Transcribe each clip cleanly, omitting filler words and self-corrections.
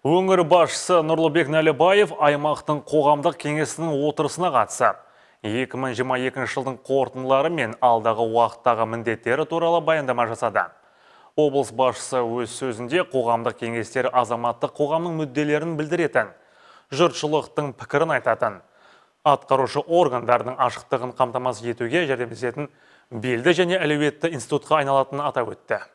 Өңір басшысы Нұрлыбек Нәлібаев аймақтың қоғамдық кеңесінің отырысына қатысты. 2022 жылдың қорытындылары мен алдағы уақыттағы міндеттері туралы баяндама жасады. Облыс басшысы өз сөзінде қоғамдық кеңестер азаматтық қоғамның мүдделерін білдіретін, жұртшылықтың пікірін айтатын, атқарушы органдардың ашықтығын қамтамасыз етуге жәрдемдесетін белді және әлеуетті институтқа айналатынын атап өтті.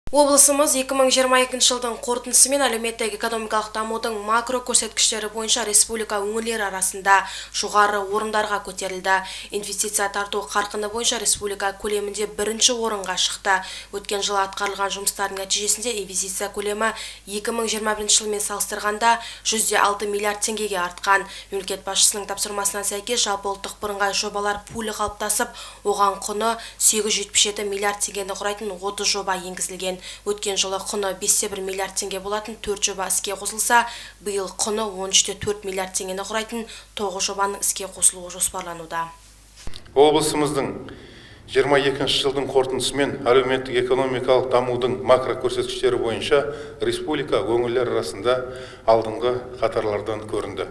Облысымыз 2022 жылдың қорытындысы мен әлеуметтік экономикалық дамудың макро көрсеткіштері бойынша республика өңірлері арасында жоғары орындарға көтерілді. Инвестиция тарту қарқыны бойынша республика көлемінде бірінші орынға шықты. Өткен жылы атқарылған жұмыстардың нәтижесінде инвестиция көлемі 2021 жылмен салыстырғанда 106 миллиард теңгеге артқан. Мемлекет басшысының тапсырмасына сәйкес жалпы ұлттық бірыңғай жобалар пулі қалыптасып, оған құны 877 миллиард теңгені құрайтын 30 жоба енгізілген. Өткен жылы құны 5,1 миллиард теңге болатын 4 жоба іске қосылса, биыл құны 13,4 миллиард теңгені құрайтын 9 жобаның іске қосылуы жоспарлануда. Облысымыздың 22 жылдың қорытындысы мен әлеуметтік экономикалық дамудың макро көрсеткіштері бойынша республика өңірлер арасында алдыңғы қатарлардан көрінді.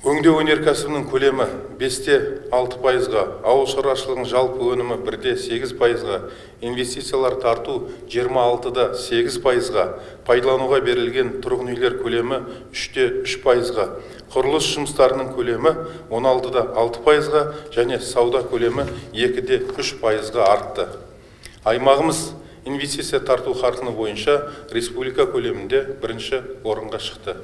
Өңдеу өнеркәсібінің көлемі 5,6%-ға, ауыл шаруашылығының жалпы өнімі 1,8%-ға, инвестициялар тарту 26,8%-ға, пайдалануға берілген тұрғын үйлер көлемі 3,3%-ға, құрылыс жұмыстарының көлемі 16,6%-ға және сауда көлемі 2,3%-ға артты. Аймағымыз инвестиция тарту қарқыны бойынша республика көлемінде бірінші орынға шықты.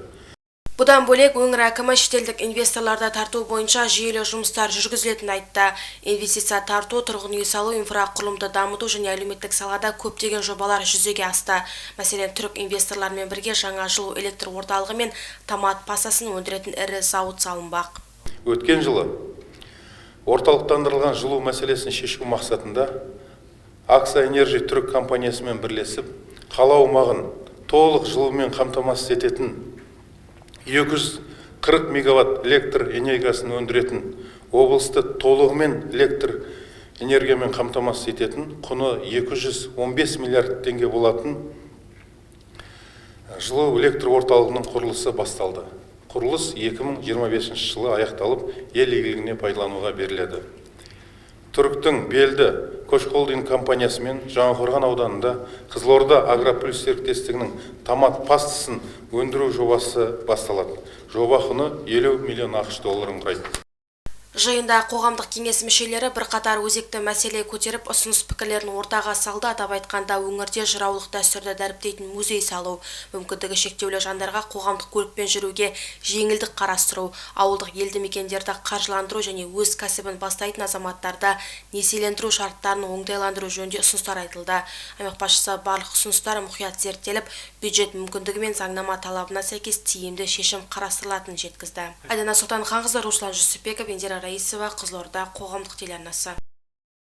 Бұдан бөлек өңір әкімі шетелдік инвесторларды тарту бойынша жүйелі жұмыстар жүргізілетінін айтты. Инвестиция тарту, тұрғын үй салу, инфрақұрылымды дамыту және әлеуметтік салада көптеген жобалар жүзеге асты. Мәселен, түрік инвесторлармен бірге жаңа жылу электр орталығы мен томат пастасын өндіретін ірі зауыт салынбақ. Өткен жылы орталықтандырылған жылу мәселесін шешу мақсатында Акса Энерджи түрік компаниясымен бірлесіп, қала аумағын толық жылумен қамтамасыз ететін 240 мегаватт электр энергиясын өндіретін, облысты толығымен электр энергиямен қамтамасыз ететін, құны 215 миллиард теңге болатын жылу электр орталығының құрылысы басталды. Құрылыс 2025 жылы аяқталып, ел игілігіне пайдалануға беріледі. Түріктің белді Көшқолдин компаниясымен Жаңақорған ауданында Қызылорда Агроплюс серіктестігінің томат пастасын өндіру жобасы басталады. Жоба құны 50 миллион ақш долларын құрайды. Жиында қоғамдық кеңес мүшелері бірқатар өзекті мәселе көтеріп, ұсыныс пікірлерін ортаға салды. Атап айтқанда, өңірде жыраулық дәстүрді дәріптейтін музей салу, мүмкіндігі шектеулі жандарға қоғамдық көлікпен жүруге жеңілдік қарастыру, ауылдық елді мекендерді қаржыландыру және өз кәсібін бастайтын азаматтарды несиелендіру шарттарын оңтайландыру жөнінде ұсыныстар айтылды. Аймақ басшысы барлық ұсыныстар мұқият зерттеліп, бюджет мүмкіндігі мен заңнама талабына сәйкес тиімді шешім қарастырылатынын жеткізді. Айдана Сұлтанқызы, Руслан Жүсіпбеков, Индира Раисова, Қызылорда қоғамдық телеарнасы.